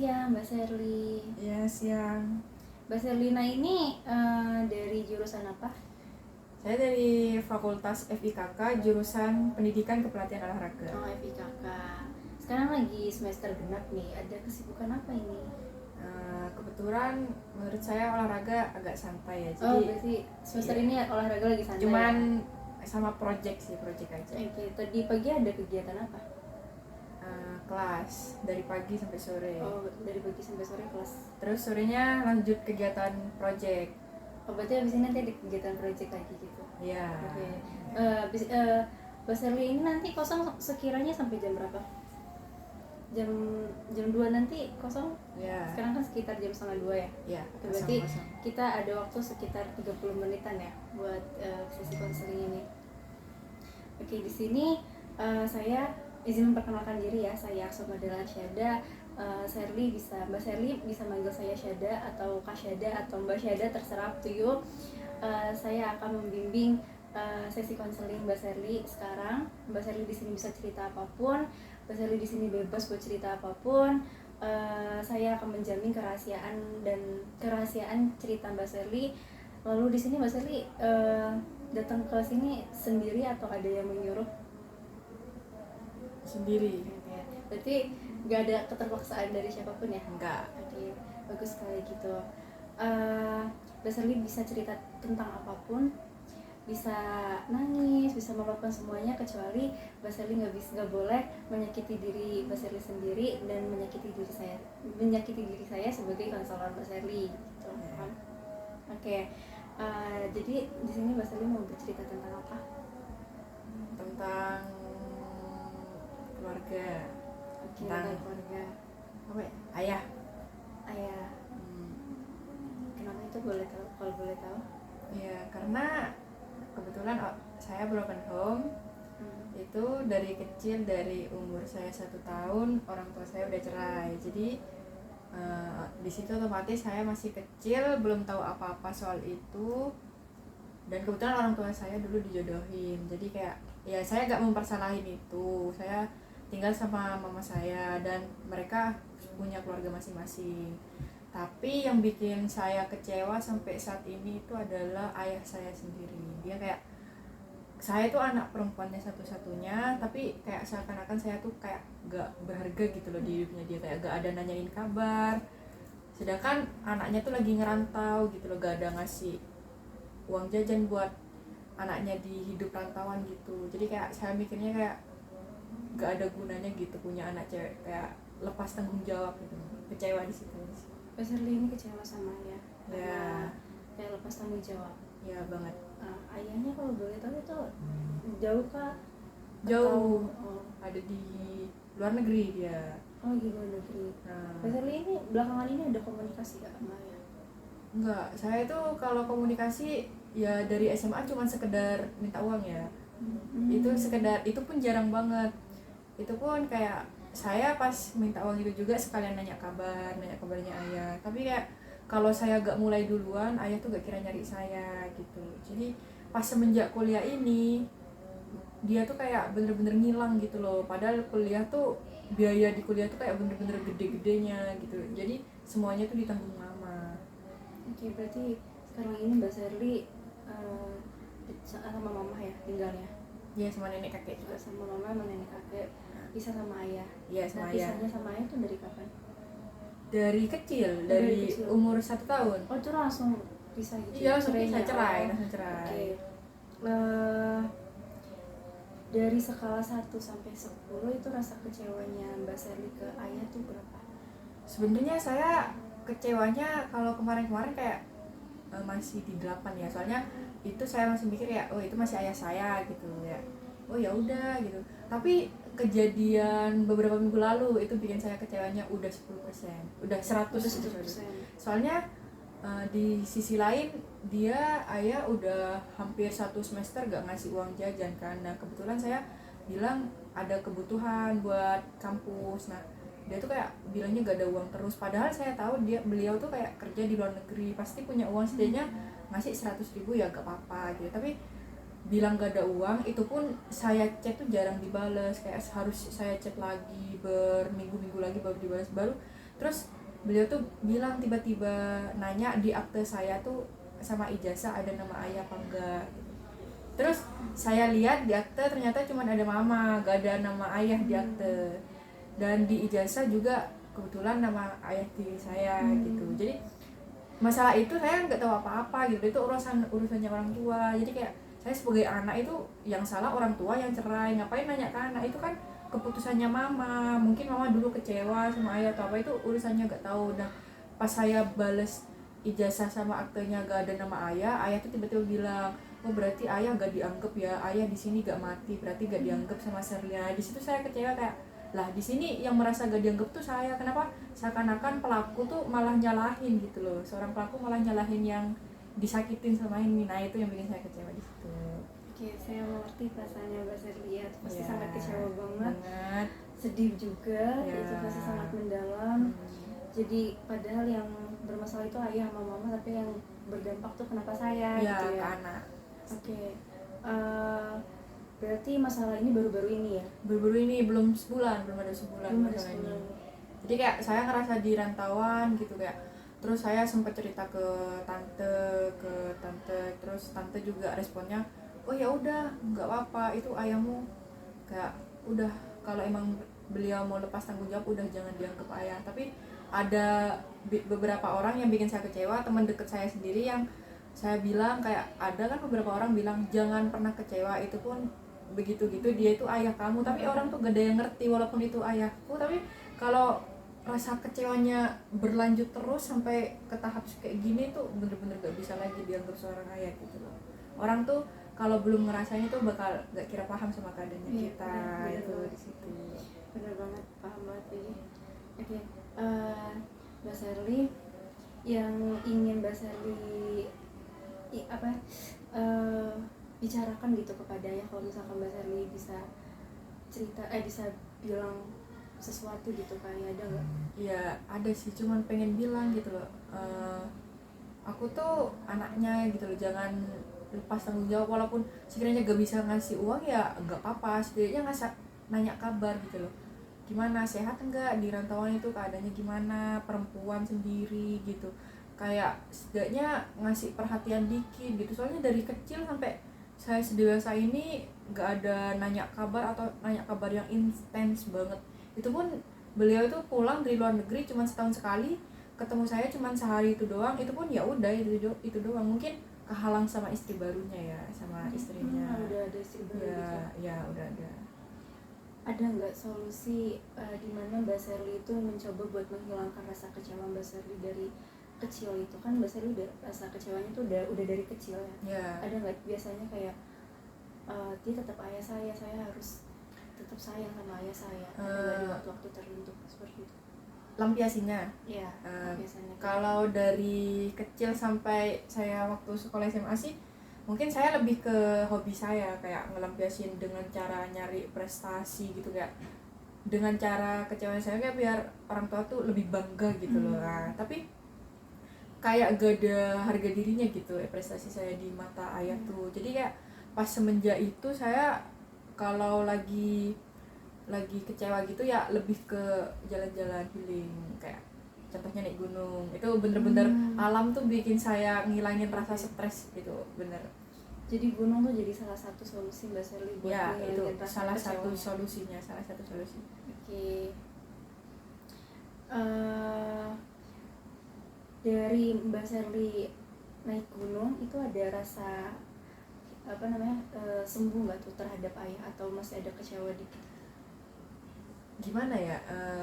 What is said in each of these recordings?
siang Mbak Sherly. Ya, siang. Mbak Sherlina ini dari jurusan apa? Saya dari Fakultas FIKK, jurusan Pendidikan Kepelatihan Olahraga. Oh, FIKK. Sekarang lagi semester genap nih, ada kesibukan apa ini? Kebetulan menurut saya olahraga agak santai ya. Oh, Jadi berarti semester iya. ini olahraga lagi santai. Cuman ya? sama project aja. Oke, tadi pagi ada kegiatan apa? Kelas dari pagi sampai sore. Oh, dari pagi sampai sore kelas. Terus sorenya lanjut kegiatan project. Oh, berarti abis ini nanti ada kegiatan project lagi gitu? Iya. Oke. Mbak Sherly ini nanti kosong sekiranya sampai jam berapa? Jam 2 nanti kosong? Iya. Sekarang kan sekitar jam 1:30 ya? Iya. Berarti kita ada waktu sekitar 30 menitan ya buat sesi konseling ini. Oke, di sini saya izin memperkenalkan diri ya. Saya Aksomadela Syada. Mbak Sherly bisa manggil saya Syada atau Kak Syada atau Mbak Syada, terserah up to you. Saya akan membimbing sesi konseling Mbak Sherly sekarang. Mbak Sherly di sini bisa cerita apapun. Mbak Sherly di sini bebas buat cerita apapun. Saya akan menjamin kerahasiaan cerita Mbak Sherly. Lalu di sini Mbak Sherly datang ke sini sendiri atau ada yang menyuruh? Sendiri. Berarti nggak ada keterpaksaan dari siapapun ya? Enggak. Oke, bagus sekali gitu. Mbak Sherly bisa cerita tentang apapun, bisa nangis, bisa melakukan semuanya, kecuali Mbak Sherly nggak boleh menyakiti diri Mbak Sherly sendiri dan menyakiti diri saya sebagai konselor Mbak Sherly gitu kan. Oke. Jadi di sini Mbak Sherly mau bercerita tentang apa? Tentang keluarga. Oke, tentang keluarga. Apa ya? Ayah. Kenapa itu boleh tahu? Kalau boleh tahu? Ya, karena kebetulan saya broken home. Itu dari kecil, dari umur saya 1 tahun orang tua saya udah cerai. Jadi di situ otomatis saya masih kecil, belum tahu apa-apa soal itu. Dan kebetulan orang tua saya dulu dijodohin. Jadi kayak ya saya gak mempersalahin itu. Saya tinggal sama mama saya dan mereka punya keluarga masing-masing. Tapi yang bikin saya kecewa sampai saat ini itu adalah ayah saya sendiri. Dia kayak, saya tuh anak perempuannya satu-satunya, tapi kayak seakan-akan saya tuh kayak gak berharga gitu loh di hidupnya dia. Kayak gak ada nanyain kabar. Sedangkan anaknya tuh lagi ngerantau gitu loh, gak ada ngasih uang jajan buat anaknya di hidup rantauan gitu. Jadi kayak saya mikirnya kayak gak ada gunanya gitu punya anak cewek, kayak lepas tanggung jawab gitu. Kecewa di situ. Mbak Sherly ini kecewa sama ayah Ya, kayak lepas tanggung jawab. ya banget. Ayahnya kalau boleh tahu itu jauh kah? Jauh. Oh. Ada di luar negeri dia. Oh, di luar negeri. Mbak Sherly ini belakangan ini ada komunikasi gak sama ayah? Enggak, saya itu kalau komunikasi ya dari SMA cuma sekedar minta uang ya. Itu sekedar, itu pun jarang banget. Itu pun kayak saya pas minta uang itu juga sekalian nanya kabarnya ayah. Tapi kayak kalau saya gak mulai duluan, ayah tuh gak kira nyari saya gitu. Jadi pas semenjak kuliah ini, dia tuh kayak bener-bener ngilang gitu loh. Padahal kuliah tuh, biaya di kuliah tuh kayak bener-bener gede-gedenya gitu. Jadi semuanya tuh ditanggung mama. Oke, berarti sekarang ini Mbak Sherly sama mama ya tinggalnya? Iya, sama nenek kakek juga. Sama mama sama nenek kakek. Pisah sama ayah? Iya, sama ayah. Pisahnya sama ayah tuh dari kapan? Dari kecil, dari umur 1 tahun. Oh, itu langsung pisah gitu? Iya, langsung pisah, cerai. Oke. Dari skala 1 sampai 10 itu rasa kecewanya Mbak Sherly ke ayah tuh berapa? Sebenarnya saya kecewanya kalau kemarin-kemarin kayak masih di 8 ya. Soalnya itu saya masih mikir ya, oh itu masih ayah saya gitu ya. Oh ya udah gitu. Tapi kejadian beberapa minggu lalu itu bikin saya kecewanya udah 10%. Udah 100%. Soalnya di sisi lain dia ayah udah hampir 1 semester gak ngasih uang jajan kan. Nah kebetulan saya bilang ada kebutuhan buat kampus. Nah dia tuh kayak bilangnya gak ada uang terus, padahal saya tahu beliau tuh kayak kerja di luar negeri, pasti punya uang, setidaknya ngasih 100.000 ya gak apa-apa gitu. Tapi bilang gak ada uang, itu pun saya chat tuh jarang dibales, kayak harus saya chat lagi berminggu-minggu lagi baru dibales. Baru Terus beliau tuh bilang, tiba-tiba nanya di akte saya tuh sama ijazah ada nama ayah apa enggak gitu. Terus saya lihat di akte ternyata cuma ada mama, gak ada nama ayah di akte. Dan di ijazah juga kebetulan nama ayah tiri saya gitu. Jadi masalah itu saya nggak tahu apa-apa gitu, itu urusannya orang tua. Jadi kayak saya sebagai anak itu yang salah orang tua yang cerai, ngapain nanya ke anak, itu kan keputusannya mama. Mungkin mama dulu kecewa sama ayah atau apa, itu urusannya nggak tahu. Nah pas saya bales ijazah sama aktenya gak ada nama ayah, ayah tuh tiba-tiba bilang, oh berarti ayah gak dianggap ya, ayah di sini gak mati, berarti gak dianggap sama Sherlia. Di situ saya kecewa, kayak lah di sini yang merasa gak dianggap tuh saya, kenapa seakan-akan pelaku tuh malah nyalahin gitu loh, seorang pelaku malah nyalahin yang disakitin sama ini. Nah itu yang bikin saya kecewa di situ. Oke, saya mengerti perasaannya Mbak Sherlia, pasti Ya, sangat kecewa banget, banget. sedih juga, Ya. itu pasti sangat mendalam. Jadi padahal yang bermasalah itu ayah sama mama, tapi yang berdampak tuh kenapa saya Ya, gitu ke ya. anak. Oke. Berarti masalah ini baru-baru ini ya? Baru-baru ini, belum sebulan, belum ada sebulan Belum ada masalah ini. sebulan. Jadi kayak saya ngerasa di rantauan gitu, kayak terus saya sempat cerita ke tante, terus tante juga responnya, oh ya udah nggak apa-apa, itu ayahmu, kayak udah kalau emang beliau mau lepas tanggung jawab udah jangan dianggap ayah. Tapi ada beberapa orang yang bikin saya kecewa, teman deket saya sendiri yang saya bilang kayak, ada kan beberapa orang bilang jangan pernah kecewa, itu pun begitu gitu dia itu ayah kamu, tapi orang tuh gak ada yang ngerti walaupun itu ayahku. Tapi kalau rasa kecewanya berlanjut terus sampai ke tahap kayak gini tuh bener-bener gak bisa lagi dianggap seorang ayah gitu loh. Orang tuh kalau belum ngerasain itu bakal gak kira paham sama keadaannya kita. Bener, itu bener. di situ. Bener banget, paham banget ini. Oke, Mbak Sherly, yang ingin Mbak Sherly bicarakan gitu kepada ya, kalau misalkan Mbak Sherly bisa cerita, bisa bilang sesuatu gitu kayak, ada nggak? Ya ada sih, cuman pengen bilang gitu loh, aku tuh anaknya gitu loh, jangan lepas tanggung jawab. Walaupun sekiranya gak bisa ngasih uang ya gak apa-apa, setidaknya nanya kabar gitu loh, gimana, sehat enggak, di rantauan itu keadaannya gimana, perempuan sendiri gitu, kayak setidaknya ngasih perhatian dikit gitu. Soalnya dari kecil sampai saya sedewasa ini gak ada nanya kabar atau nanya kabar yang intens banget. Itu pun beliau itu pulang dari luar negeri cuma setahun sekali, ketemu saya cuma sehari itu doang, itu pun ya udah itu doang. Mungkin kehalang sama istri barunya ya, sama istrinya. Udah ada istri baru Ya, gitu. ya udah ada. Ada nggak solusi di mana Mbak Sherly itu mencoba buat menghilangkan rasa kecewa Mbak Sherly dari kecil itu? Kan Mbak Sherly udah, rasa kecewanya tuh udah dari kecil ya. Ya. Ada nggak biasanya kayak dia tetap ayah saya harus tetap sayang sama ayah saya, ada nggak di waktu-waktu tertentu seperti itu? Lampiasinya Iya, biasanya. kalau dari kecil sampai saya waktu sekolah SMA sih, mungkin saya lebih ke hobi saya, kayak ngelampiasin dengan cara nyari prestasi gitu, kayak dengan cara kecewa saya kayak biar orang tua tuh lebih bangga gitu loh. Nah, tapi kayak gak ada harga dirinya gitu prestasi saya di mata ayah tuh. Jadi kayak pas semenjak itu saya kalau lagi kecewa gitu ya lebih ke jalan-jalan healing, kayak contohnya naik gunung. Itu bener-bener alam tuh bikin saya ngilangin rasa stres gitu, bener. Jadi gunung tuh jadi salah satu solusi Mbak Sherly buat Ya itu ngilangin rasa salah satu kecewanya. solusinya, salah satu solusi. Oke. Dari Mbak Sherly naik gunung itu ada rasa sembuh nggak tuh terhadap ayah, atau masih ada kecewa dikit? Gimana ya,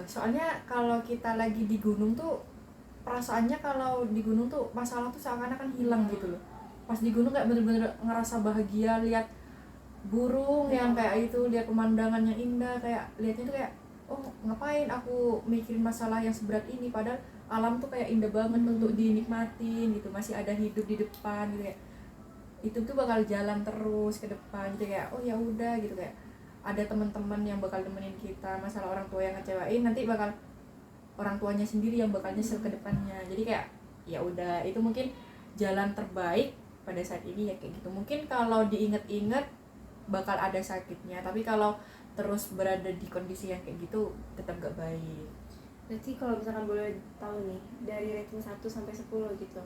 soalnya kalau kita lagi di gunung tuh perasaannya, kalau di gunung tuh masalah tuh seakan-akan hilang gitu loh. Pas di gunung kayak bener-bener ngerasa bahagia, lihat burung yang kayak itu, lihat pemandangan yang indah, kayak lihatnya tuh kayak, oh ngapain aku mikirin masalah yang seberat ini, padahal alam tuh kayak indah banget untuk dinikmatin gitu, masih ada hidup di depan gitu, kayak itu tuh bakal jalan terus ke depan gitu, kayak oh ya udah gitu, kayak ada teman-teman yang bakal nemenin kita. Masalah orang tua yang ngecewain, nanti bakal orang tuanya sendiri yang bakal nyesel ke depannya. Jadi kayak ya udah, itu mungkin jalan terbaik pada saat ini ya kayak gitu. Mungkin kalau diinget-inget bakal ada sakitnya, tapi kalau terus berada di kondisi yang kayak gitu tetap gak baik. Berarti kalau misalkan boleh tahu nih, dari rating 1 sampai 10 gitu,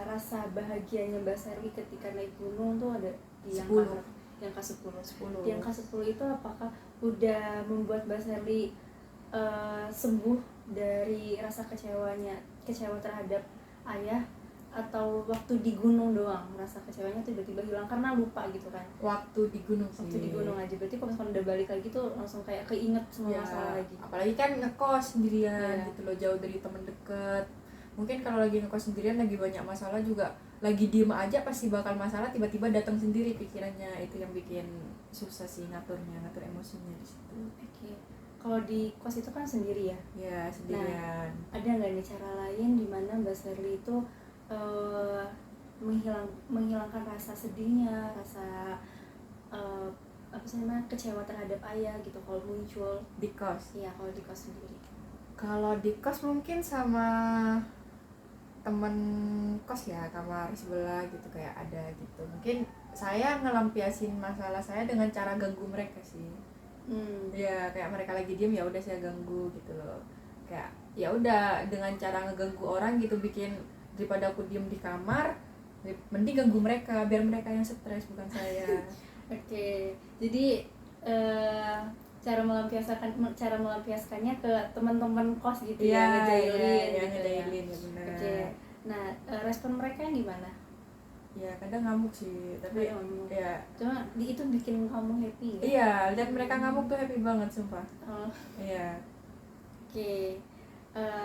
rasa bahagianya Mbak Serli ketika naik gunung tuh ada di angka 10. berapa? Di angka 10. 10. Di angka 10 itu apakah udah membuat Mbak Serli sembuh dari rasa kecewa terhadap ayah, atau waktu di gunung doang rasa kecewanya tiba-tiba hilang karena lupa gitu kan? Waktu di gunung sih. Waktu di gunung aja. Berarti kalau misalkan udah balik lagi tuh langsung kayak keinget semua Ya, masalah lagi. apalagi kan ngekos sendirian Iya. gitu loh, jauh dari temen deket. Mungkin kalau lagi ngekos sendirian lagi banyak masalah juga, lagi diem aja pasti bakal masalah, tiba-tiba datang sendiri pikirannya. Itu yang bikin susah sih ngatur emosinya di situ. Oke. Kalau di kos itu kan sendiri ya? Ya, sendirian. Ada nggak nih cara lain di mana Mbak Serli itu menghilangkan rasa sedihnya, rasa apa sih namanya, kecewa terhadap ayah gitu kalau muncul Di kos. iya, kalau di kos sendiri? Kalau di kos mungkin sama temen kos ya, kamar sebelah gitu, kayak ada gitu. Mungkin saya ngelampiasin masalah saya dengan cara ganggu mereka sih. Ya kayak mereka lagi diem, ya udah saya ganggu gitu loh. Kayak ya udah dengan cara ngeganggu orang gitu, bikin daripada aku diem di kamar, mending ganggu mereka biar mereka yang stres, bukan saya. Oke, jadi cara melampiaskannya ke teman-teman kos gitu ya, ngejailin ya, gitu ngejailin ya benar. Oke, nah respon mereka gimana? Ya kadang ngamuk sih, tapi Ngamuk. ya Cuma itu bikin kamu happy ya? iya, lihat mereka ngamuk tuh happy banget sumpah. Oh, Iya. oke.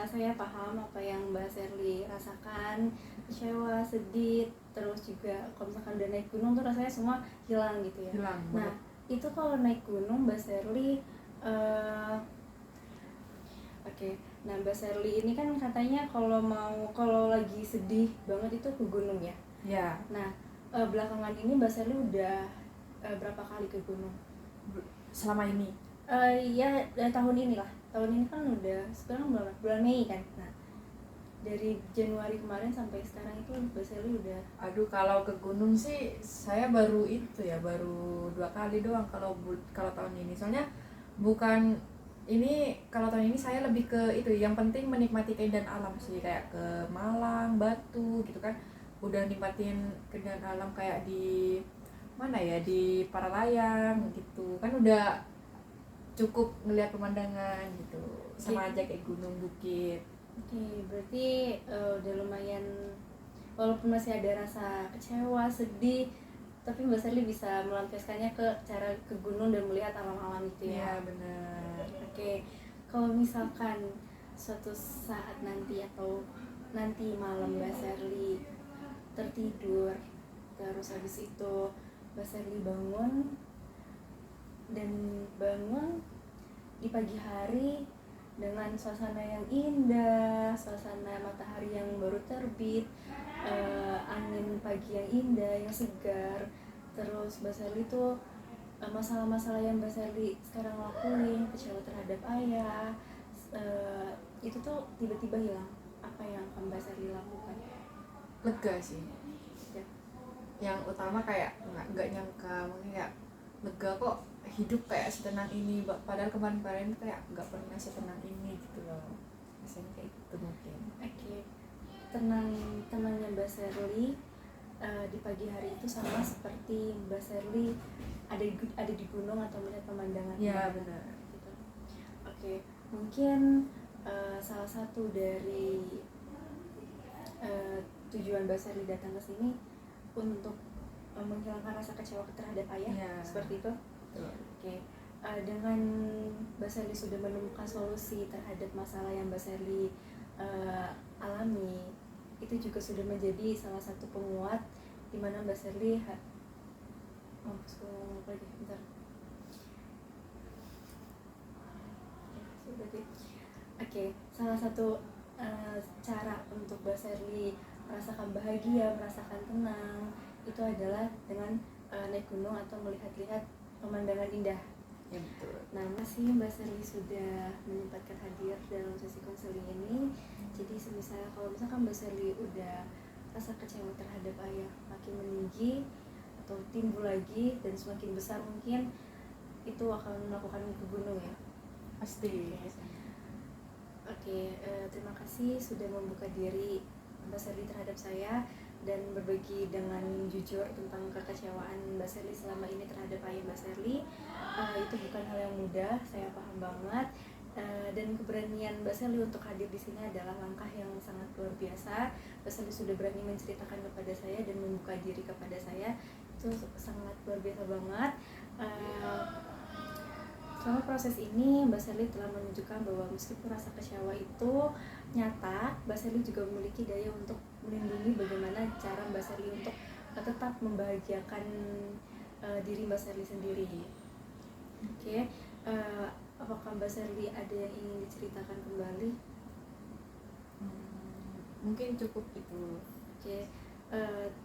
Saya paham apa yang Mbak Serli rasakan, kecewa, sedih, terus juga kalau misalkan udah naik gunung tuh rasanya semua hilang gitu ya. Hilang Nah, banget. itu kalau naik gunung Mbak Serli oke. Nah, Mbak Serli ini kan katanya kalau lagi sedih banget itu ke gunung ya. Ya, Nah, belakangan ini Mbak Serli udah berapa kali ke gunung? selama ini. Ya, tahun ini lah. Tahun ini kan udah sekarang bulan Mei kan. Nah, dari Januari kemarin sampai sekarang itu Mbak Serli udah Aduh, kalau ke gunung sih saya baru 2 kali doang kalau tahun ini. Soalnya bukan ini, kalau tahun ini saya lebih ke itu, yang penting menikmati keindahan alam sih, kayak ke Malang, Batu gitu kan. Udah nikmatin keindahan alam kayak di mana ya, di Paralayang gitu. Kan udah cukup ngelihat pemandangan gitu. Sama aja kayak gunung, bukit. Oke, berarti udah lumayan, walaupun masih ada rasa kecewa, sedih, tapi Mbak Serli bisa melampiaskannya ke cara ke gunung dan melihat alam-alam itu ya. Iya, benar. Oke, kalau misalkan suatu saat nanti atau nanti malam Mbak Serli tertidur, terus habis itu Mbak Serli bangun di pagi hari dengan suasana yang indah, suasana matahari yang baru terbit, angin pagi yang indah, yang segar. Terus Mbak Serli tuh masalah-masalah yang Mbak Serli sekarang lakuin, kecewa terhadap ayah, itu tuh tiba-tiba hilang. Apa yang akan Mbak Serli lakukan? Lega sih. Ya. Yang utama kayak nggak nyangka, mungkin kayak lega kok hidup kayak setenang ini, padahal kemarin-kemarin kayak nggak pernah setenang ini gitu loh, rasanya kayak gitu mungkin. Oke, tenangnya Mbak Serli di pagi hari itu sama seperti Mbak Serli ada di gunung atau melihat pemandangan. Iya, benar. Gitu. Oke, mungkin salah satu dari tujuan Mbak Serli datang ke sini untuk menghilangkan rasa kecewa terhadap ayah, Iya. seperti itu. Oke, dengan Mbak Serli sudah menemukan solusi terhadap masalah yang Mbak Serli alami, itu juga sudah menjadi salah satu penguat di mana Mbak Serli Oke, salah satu cara untuk Mbak Serli merasakan bahagia, merasakan tenang, itu adalah dengan naik gunung atau melihat-lihat pemandangan indah. Ya, betul. Nah, masih Mbak Serli sudah menyempatkan hadir dalam sesi konseling ini. Jadi kalau misalkan Mbak Serli udah rasa kecewa terhadap ayah makin meninggi atau timbul lagi dan semakin besar, mungkin itu akan melakukan ke gunung ya. Pasti. Oke, terima kasih sudah membuka diri Mbak Serli terhadap saya dan berbagi dengan jujur tentang kekecewaan Mbak Serli selama ini terhadap ayah Mbak Serli. Itu bukan hal yang mudah, saya paham banget. Dan keberanian Mbak Serli untuk hadir di sini adalah langkah yang sangat luar biasa. Mbak Serli sudah berani menceritakan kepada saya dan membuka diri kepada saya, itu sangat luar biasa banget. Selama proses ini, Mbak Serli telah menunjukkan bahwa meskipun rasa kecewa itu nyata, Mbak Serli juga memiliki daya untuk melindungi bagaimana cara Mbak Serli untuk tetap membahagiakan diri Mbak Serli sendiri. Oke, apakah Mbak Serli ada yang ingin diceritakan kembali? Mungkin cukup itu. Oke,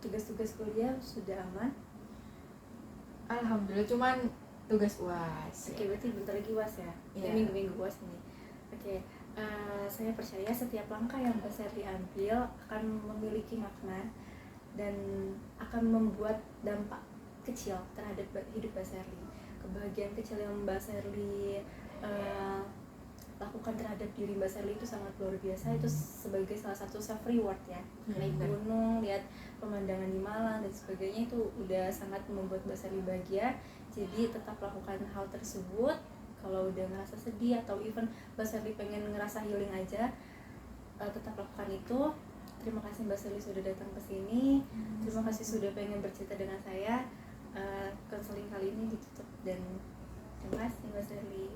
tugas-tugas kuliah sudah aman? Alhamdulillah, cuman tugas UAS. Oke, berarti bentar lagi UAS ya? Iya. Minggu-minggu UAS ini. Oke, saya percaya setiap langkah yang Mbak Serli ambil akan memiliki makna dan akan membuat dampak kecil terhadap hidup Mbak Serli. Kebahagiaan kecil yang Mbak Serli lakukan terhadap diri Mbak Serli itu sangat luar biasa. Itu sebagai salah satu self reward ya. Naik gunung, lihat pemandangan di Malang dan sebagainya, itu udah sangat membuat Mbak Serli bahagia. Jadi tetap lakukan hal tersebut. Kalau udah ngerasa sedih atau even Mbak Serli pengen ngerasa healing aja, tetap lakukan itu. Terima kasih Mbak Serli sudah datang ke sini. Terima kasih sudah pengen bercerita dengan saya. Konseling kali ini ditutup dan terima kasih Mbak Serli.